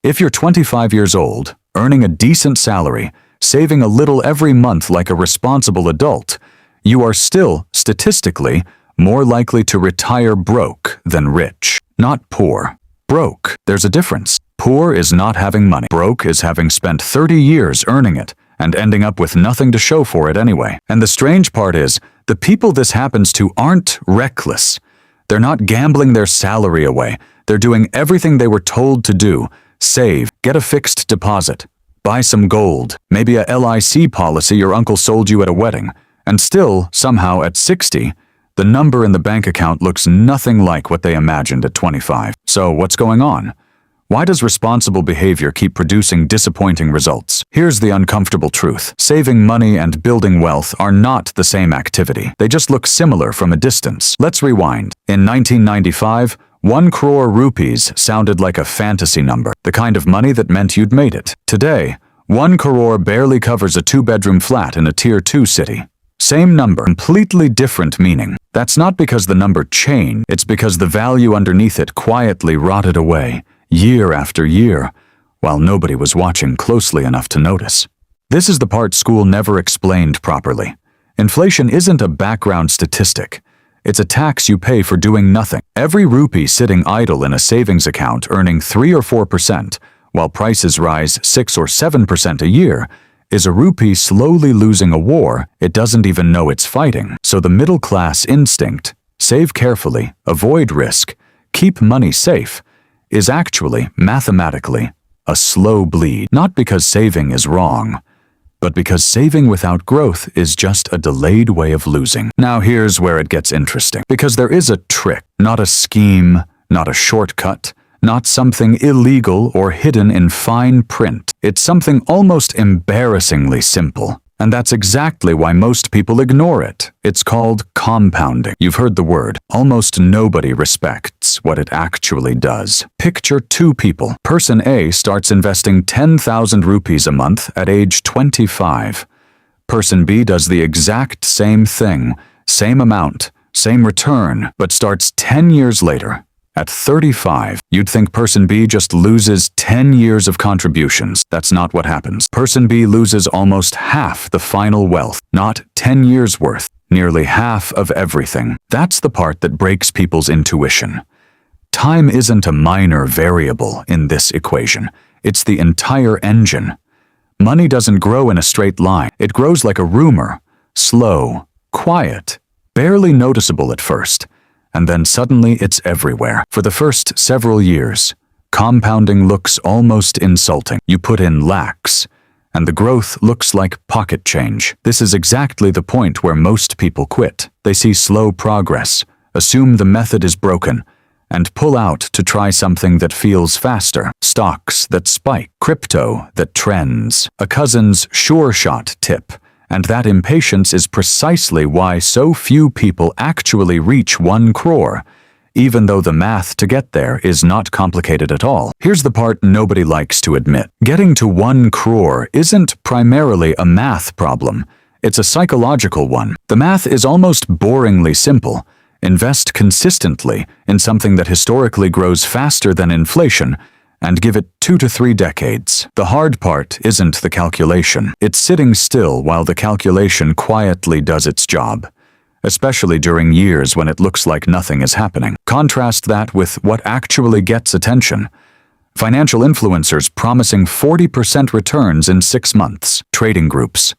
If you're 25 years old, earning a decent salary, saving a little every month like a responsible adult, you are still, statistically, more likely to retire broke than rich. Not poor. Broke. There's a difference. Poor is not having money. Broke is having spent 30 years earning it and ending up with nothing to show for it anyway. And the strange part is, the people this happens to aren't reckless. They're not gambling their salary away. They're doing everything they were told to do. Save, get a fixed deposit, buy some gold, maybe a LIC policy your uncle sold you at a wedding, and still, somehow at 60, the number in the bank account looks nothing like what they imagined at 25. So what's going on? Why does responsible behavior keep producing disappointing results? Here's the uncomfortable truth. Saving money and building wealth are not the same activity. They just look similar from a distance. Let's rewind. In 1995, 1 crore rupees sounded like a fantasy number, the kind of money that meant you'd made it. Today, 1 crore barely covers a 2-bedroom flat in a Tier 2 city. Same number, completely different meaning. That's not because the number changed, it's because the value underneath it quietly rotted away, year after year, while nobody was watching closely enough to notice. This is the part school never explained properly. Inflation isn't a background statistic. It's a tax you pay for doing nothing. Every rupee sitting idle in a savings account earning 3 or 4%, while prices rise 6 or 7% a year, is a rupee slowly losing a war it doesn't even know it's fighting. So the middle-class instinct, save carefully, avoid risk, keep money safe, is actually, mathematically, a slow bleed. Not because saving is wrong, but because saving without growth is just a delayed way of losing. Now here's where it gets interesting. Because there is a trick, not a scheme, not a shortcut, not something illegal or hidden in fine print. It's something almost embarrassingly simple. And that's exactly why most people ignore it. It's called compounding. You've heard the word. Almost nobody respects what it actually does. Picture 2 people. Person A starts investing 10,000 rupees a month at age 25. Person B does the exact same thing, same amount, same return, but starts 10 years later. At 35, you'd think person B just loses 10 years of contributions. That's not what happens. Person B loses almost half the final wealth, not 10 years worth, nearly half of everything. That's the part that breaks people's intuition. Time isn't a minor variable in this equation. It's the entire engine. Money doesn't grow in a straight line. It grows like a rumor, slow, quiet, barely noticeable at first. And then suddenly it's everywhere. For the first several years, compounding looks almost insulting. You put in lakhs, and the growth looks like pocket change. This is exactly the point where most people quit. They see slow progress, assume the method is broken, and pull out to try something that feels faster. Stocks that spike, crypto that trends, a cousin's sure-shot tip. And that impatience is precisely why so few people actually reach 1 crore, even though the math to get there is not complicated at all. Here's the part nobody likes to admit. Getting to 1 crore isn't primarily a math problem. It's a psychological one. The math is almost boringly simple. Invest consistently in something that historically grows faster than inflation, and give it 2 to 3 decades. The hard part isn't the calculation. It's sitting still while the calculation quietly does its job, especially during years when it looks like nothing is happening. Contrast that with what actually gets attention. Financial influencers promising 40% returns in 6 months. Trading groups.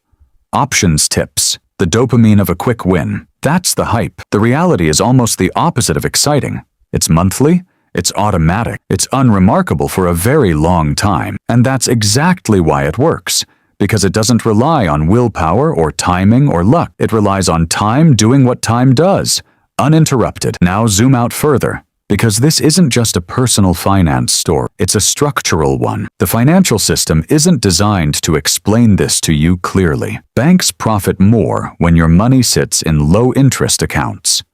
Options tips. The dopamine of a quick win. That's the hype. The reality is almost the opposite of exciting. It's monthly. It's automatic. It's unremarkable for a very long time. And that's exactly why it works. Because it doesn't rely on willpower or timing or luck. It relies on time doing what time does, uninterrupted. Now zoom out further. Because this isn't just a personal finance story. It's a structural one. The financial system isn't designed to explain this to you clearly. Banks profit more when your money sits in low-interest accounts.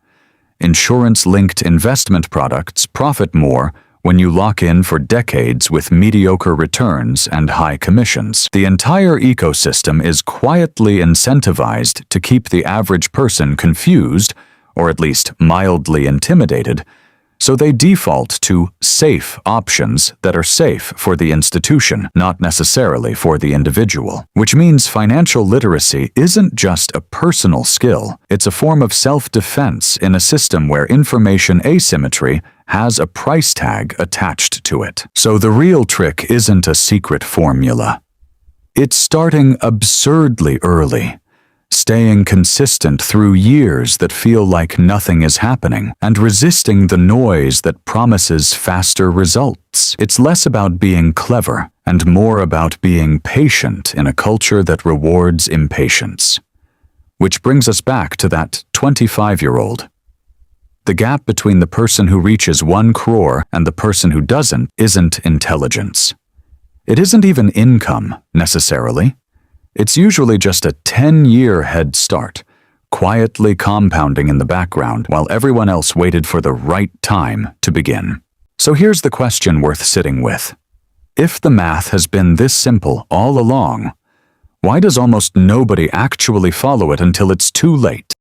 Insurance-linked investment products profit more when you lock in for decades with mediocre returns and high commissions. The entire ecosystem is quietly incentivized to keep the average person confused, or at least mildly intimidated, So they default to safe options that are safe for the institution, not necessarily for the individual. Which means financial literacy isn't just a personal skill, it's a form of self-defense in a system where information asymmetry has a price tag attached to it. So the real trick isn't a secret formula. It's starting absurdly early, staying consistent through years that feel like nothing is happening, and resisting the noise that promises faster results. It's less about being clever and more about being patient in a culture that rewards impatience. Which brings us back to that 25-year-old. The gap between the person who reaches 1 crore and the person who doesn't isn't intelligence. It isn't even income, necessarily. It's usually just a 10-year head start, quietly compounding in the background while everyone else waited for the right time to begin. So here's the question worth sitting with. If the math has been this simple all along, why does almost nobody actually follow it until it's too late?